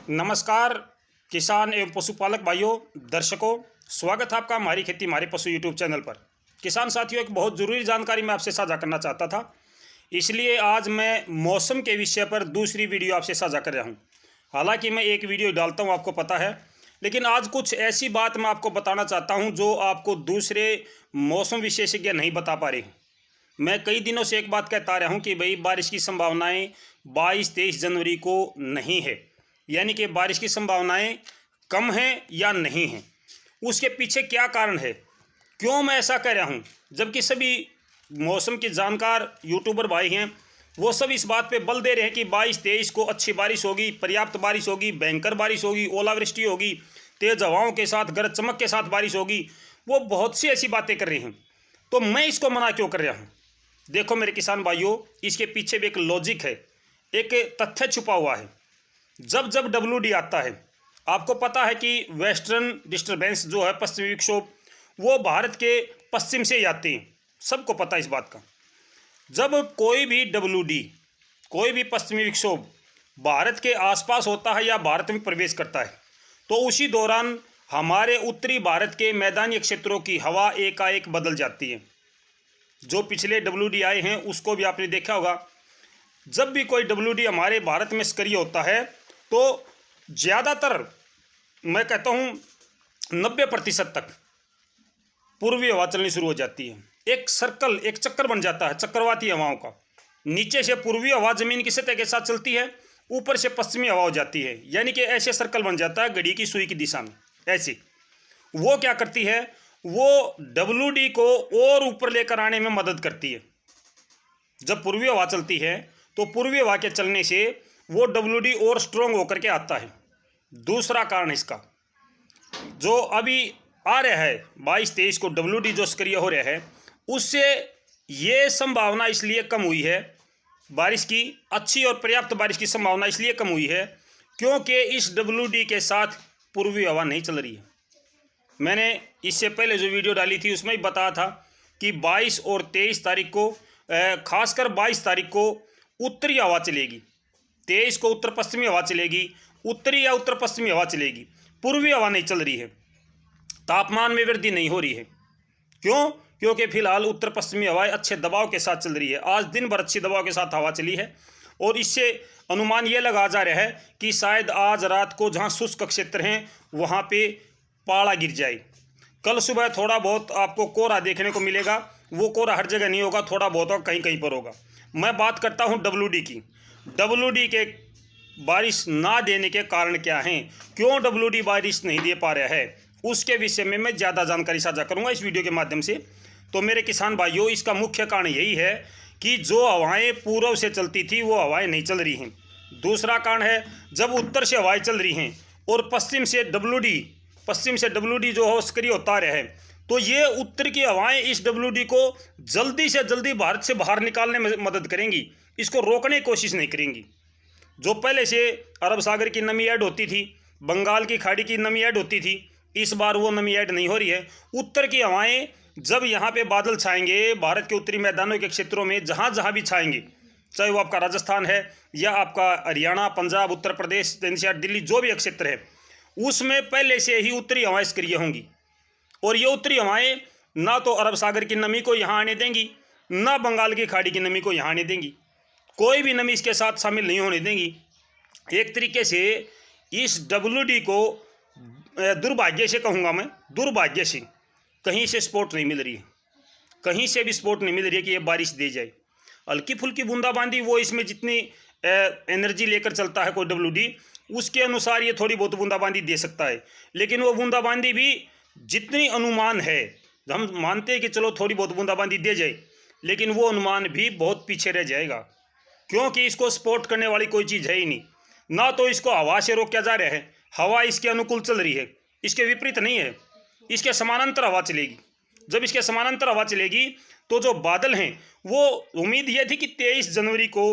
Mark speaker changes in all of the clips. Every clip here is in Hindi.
Speaker 1: नमस्कार किसान एवं पशुपालक भाइयों, दर्शकों, स्वागत है आपका हमारी खेती हमारे पशु यूट्यूब चैनल पर। किसान साथियों, एक बहुत ज़रूरी जानकारी मैं आपसे साझा करना चाहता था, इसलिए आज मैं मौसम के विषय पर दूसरी वीडियो आपसे साझा कर रहा हूं। हालांकि मैं एक वीडियो डालता हूं, आपको पता है, लेकिन आज कुछ ऐसी बात मैं आपको बताना चाहता हूँ जो आपको दूसरे मौसम विशेषज्ञ नहीं बता पा रहे हैं। मैं कई दिनों से एक बात कहता रहा हूँ कि भाई बारिश की संभावनाएँ 22-23 जनवरी को नहीं है, यानी कि बारिश की संभावनाएं कम हैं या नहीं हैं। उसके पीछे क्या कारण है, क्यों मैं ऐसा कह रहा हूं, जबकि सभी मौसम के जानकार यूट्यूबर भाई हैं वो सब इस बात पे बल दे रहे हैं कि 22-23 को अच्छी बारिश होगी, पर्याप्त बारिश होगी, भयंकर बारिश होगी, ओलावृष्टि होगी, तेज हवाओं के साथ गरज चमक के साथ बारिश होगी। वो बहुत सी ऐसी बातें कर रहे हैं, तो मैं इसको मना क्यों कर रहा हूँ। देखो मेरे किसान भाइयों, इसके पीछे भी एक लॉजिक है, एक तथ्य छुपा हुआ है। जब जब WD आता है, आपको पता है कि वेस्टर्न डिस्टर्बेंस जो है, पश्चिमी विक्षोभ, वो भारत के पश्चिम से ही आती हैं, सबको पता है इस बात का। जब कोई भी WD, कोई भी पश्चिमी विक्षोभ भारत के आसपास होता है या भारत में प्रवेश करता है, तो उसी दौरान हमारे उत्तरी भारत के मैदानी क्षेत्रों की हवा एकाएक बदल जाती है। जो पिछले WD आए हैं उसको भी आपने देखा होगा। जब भी कोई WD हमारे भारत में सक्रिय होता है तो ज़्यादातर, मैं कहता हूँ 90% तक पूर्वी हवा चलनी शुरू हो जाती है। एक सर्कल, एक चक्कर बन जाता है चक्रवाती हवाओं का। नीचे से पूर्वी हवा ज़मीन की सतह के साथ चलती है, ऊपर से पश्चिमी हवा हो जाती है, यानी कि ऐसे सर्कल बन जाता है घड़ी की सुई की दिशा में। ऐसे वो क्या करती है, वो WD को और ऊपर लेकर आने में मदद करती है। जब पूर्वी हवा चलती है तो पूर्वी हवा के चलने से वो WD और स्ट्रोंग होकर के आता है। दूसरा कारण इसका जो अभी आ रहा है 22-23 को WD जो सक्रिय हो रहा है, उससे ये संभावना इसलिए कम हुई है, बारिश की अच्छी और पर्याप्त बारिश की संभावना इसलिए कम हुई है क्योंकि इस WD के साथ पूर्वी हवा नहीं चल रही है। मैंने इससे पहले जो वीडियो डाली थी उसमें ही बताया था कि 22 और 23 तारीख को, खासकर 22 तारीख को उत्तरी हवा चलेगी, 23 को उत्तर पश्चिमी हवा चलेगी, उत्तरी या उत्तर पश्चिमी हवा चलेगी, पूर्वी हवा नहीं चल रही है। तापमान में वृद्धि नहीं हो रही है। क्यों? क्योंकि फिलहाल उत्तर पश्चिमी हवाएं अच्छे दबाव के साथ चल रही है। आज दिन भर अच्छी दबाव के साथ हवा चली है और इससे अनुमान ये लगा जा रहा है कि शायद आज रात को जहाँ शुष्क क्षेत्र हैं वहाँ पे पाला गिर जाए। कल सुबह थोड़ा बहुत आपको कोहरा देखने को मिलेगा, वो कोहरा हर जगह नहीं होगा, थोड़ा बहुत और कहीं कहीं पर होगा। मैं बात करता हूँ WD की। WD के बारिश ना देने के कारण क्या हैं, क्यों WD बारिश नहीं दे पा रहा है, उसके विषय में मैं ज़्यादा जानकारी साझा करूँगा इस वीडियो के माध्यम से। तो मेरे किसान भाइयों, इसका मुख्य कारण यही है कि जो हवाएं पूर्व से चलती थी वो हवाएं नहीं चल रही हैं। दूसरा कारण है, जब उत्तर से हवाएं चल रही हैं और पश्चिम से WD जो है सक्रिय होता रहा है, तो ये उत्तर की हवाएं इस WD को जल्दी से जल्दी भारत से बाहर निकालने में मदद करेंगी, इसको रोकने की कोशिश नहीं करेंगी। जो पहले से अरब सागर की नमी ऐड होती थी, बंगाल की खाड़ी की नमी ऐड होती थी, इस बार वो नमी ऐड नहीं हो रही है। उत्तर की हवाएं जब यहाँ पे बादल छाएंगे, भारत के उत्तरी मैदानों के क्षेत्रों में जहाँ जहाँ भी छाएंगे, चाहे वो आपका राजस्थान है या आपका हरियाणा, पंजाब, उत्तर प्रदेश, एनसीआर, दिल्ली, जो भी क्षेत्र है, उसमें पहले से ही उत्तरी हवाएं सक्रिय होंगी और ये उत्तरी हवाएं ना तो अरब सागर की नमी को यहाँ आने देंगी, ना बंगाल की खाड़ी की नमी को यहाँ आने देंगी, कोई भी नमी इसके साथ शामिल नहीं होने देंगी। एक तरीके से इस WD को दुर्भाग्य से कहूँगा मैं, दुर्भाग्य से कहीं से सपोर्ट नहीं मिल रही है, कहीं से भी सपोर्ट नहीं मिल रही है कि ये बारिश दे जाए। हल्की फुल्की बूंदाबांदी, वो इसमें जितनी एनर्जी लेकर चलता है कोई WD, उसके अनुसार ये थोड़ी बहुत बूंदाबांदी दे सकता है, लेकिन वो बूंदाबांदी भी जितनी अनुमान है, हम मानते हैं कि चलो थोड़ी बहुत बूंदाबांदी दे जाए, लेकिन वो अनुमान भी बहुत पीछे रह जाएगा क्योंकि इसको सपोर्ट करने वाली कोई चीज़ है ही नहीं। ना तो इसको हवा से रोका जा रहा है, हवा इसके अनुकूल चल रही है, इसके विपरीत नहीं है, इसके समानांतर हवा चलेगी। जब इसके समानांतर हवा चलेगी तो जो बादल हैं, वो उम्मीद यह थी कि 23 जनवरी को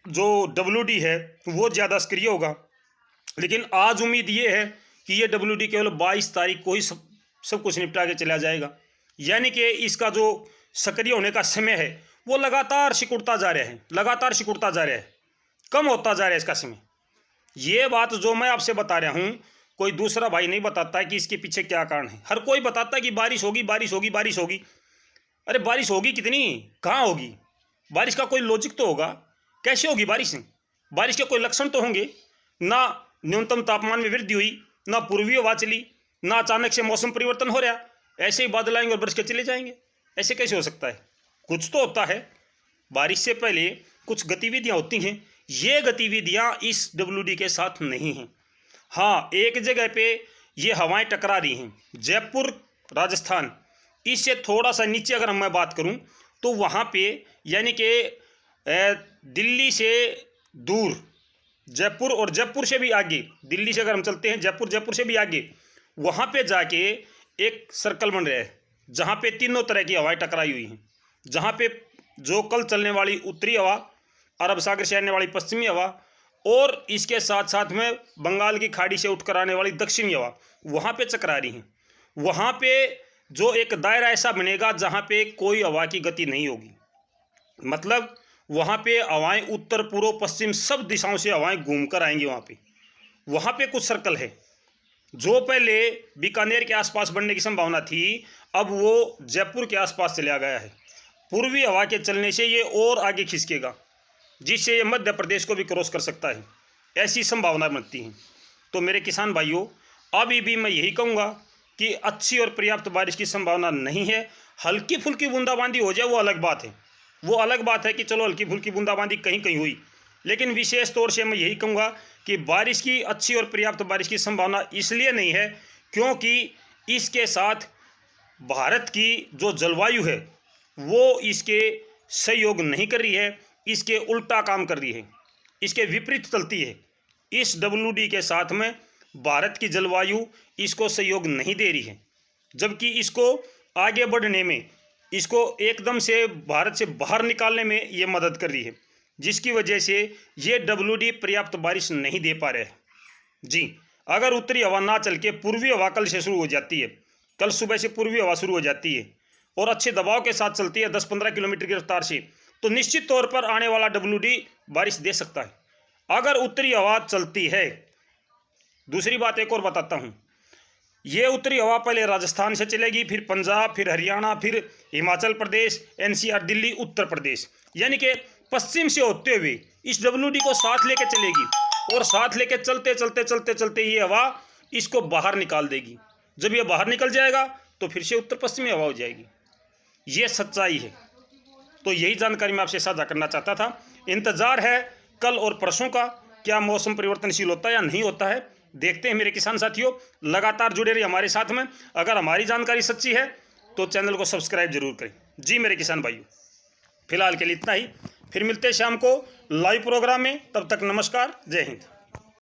Speaker 1: जो WD है वो ज़्यादा सक्रिय होगा, लेकिन आज उम्मीद ये है कि ये WD केवल 22 तारीख को ही सब कुछ निपटा के चला जाएगा। यानी कि इसका जो सक्रिय होने का समय है वो लगातार सिकुड़ता जा रहा है, लगातार सिकुड़ता जा रहा है, कम होता जा रहा है इसका समय। ये बात जो मैं आपसे बता रहा हूँ, कोई दूसरा भाई नहीं बताता है कि इसके पीछे क्या कारण है। हर कोई बताता है कि बारिश होगी, बारिश होगी, बारिश होगी। अरे बारिश होगी कितनी, कहाँ होगी? बारिश का कोई लॉजिक तो होगा। कैसे होगी बारिश? बारिश के कोई लक्षण तो होंगे ना। न्यूनतम तापमान में वृद्धि हुई, ना पूर्वी हवा चली, ना अचानक से मौसम परिवर्तन हो रहा। ऐसे ही बादल आएंगे और बरस के चले जाएंगे। ऐसे कैसे हो सकता है? कुछ तो होता है। बारिश से पहले कुछ गतिविधियां होती हैं। ये गतिविधियां इस WD के साथ नहीं हैं। हाँ, एक जगह पे ये हवाएं टकरा रही हैं, जयपुर राजस्थान। इससे थोड़ा सा नीचे अगर मैं बात करूं तो वहाँ पे यानी कि दिल्ली से दूर जयपुर, और जयपुर से भी आगे, दिल्ली से अगर हम चलते हैं जयपुर, जयपुर से भी आगे, वहाँ पे जाके एक सर्कल बन रहा है जहाँ पे तीनों तरह की हवाएं टकराई हुई हैं। जहाँ पे जो कल चलने वाली उत्तरी हवा, अरब सागर से आने वाली पश्चिमी हवा, और इसके साथ साथ में बंगाल की खाड़ी से उठकर आने वाली दक्षिणी हवा वहाँ पे चकरा रही हैं। वहाँ पे जो एक दायरा ऐसा बनेगा जहाँ पे कोई हवा की गति नहीं होगी। मतलब वहाँ पे हवाएं उत्तर, पूर्व, पश्चिम सब दिशाओं से हवाएं घूम कर आएंगी। वहाँ पे कुछ सर्कल है जो पहले बीकानेर के आसपास बनने की संभावना थी, अब वो जयपुर के आसपास चला गया है। पूर्वी हवा के चलने से ये और आगे खिसकेगा, जिससे ये मध्य प्रदेश को भी क्रॉस कर सकता है। ऐसी संभावना बनती हैं। तो मेरे किसान भाइयों, अभी भी मैं यही कहूँगा कि अच्छी और पर्याप्त बारिश की संभावना नहीं है। हल्की फुल्की बूंदाबांदी हो जाए वो अलग बात है। वो अलग बात है कि चलो हल्की फुल्की बूंदाबांदी कहीं कहीं हुई, लेकिन विशेष तौर से मैं यही कहूँगा कि बारिश की, अच्छी और पर्याप्त बारिश की संभावना इसलिए नहीं है क्योंकि इसके साथ भारत की जो जलवायु है वो इसके सहयोग नहीं कर रही है, इसके उल्टा काम कर रही है, इसके विपरीत चलती है। इस WD के साथ में भारत की जलवायु इसको सहयोग नहीं दे रही है, जबकि इसको आगे बढ़ने में, इसको एकदम से भारत से बाहर निकालने में ये मदद कर रही है, जिसकी वजह से ये WD पर्याप्त बारिश नहीं दे पा रहे हैं। जी, अगर उत्तरी हवा ना चल के पूर्वी हवा कल से शुरू हो जाती है, कल सुबह से पूर्वी हवा शुरू हो जाती है और अच्छे दबाव के साथ चलती है 10-15 किलोमीटर की रफ्तार से, तो निश्चित तौर पर आने वाला WD बारिश दे सकता है अगर उत्तरी हवा चलती है। दूसरी बात एक और बताता हूँ, ये उत्तरी हवा पहले राजस्थान से चलेगी, फिर पंजाब, फिर हरियाणा, फिर हिमाचल प्रदेश, NCR, दिल्ली, उत्तर प्रदेश, यानी कि पश्चिम से होते हुए इस WD को साथ लेके चलेगी, और साथ लेके चलते चलते चलते चलते ये हवा इसको बाहर निकाल देगी। जब ये बाहर निकल जाएगा तो फिर से उत्तर पश्चिमी हवा हो जाएगी। ये सच्चाई है। तो यही जानकारी मैं आपसे साझा करना चाहता था। इंतज़ार है कल और परसों का, क्या मौसम परिवर्तनशील होता है या नहीं होता है, देखते हैं मेरे किसान साथियों। लगातार जुड़े रहिए हमारे साथ में। अगर हमारी जानकारी सच्ची है तो चैनल को सब्सक्राइब जरूर करें। जी मेरे किसान भाइयों, फिलहाल के लिए इतना ही। फिर मिलते हैं शाम को लाइव प्रोग्राम में। तब तक नमस्कार, जय हिंद।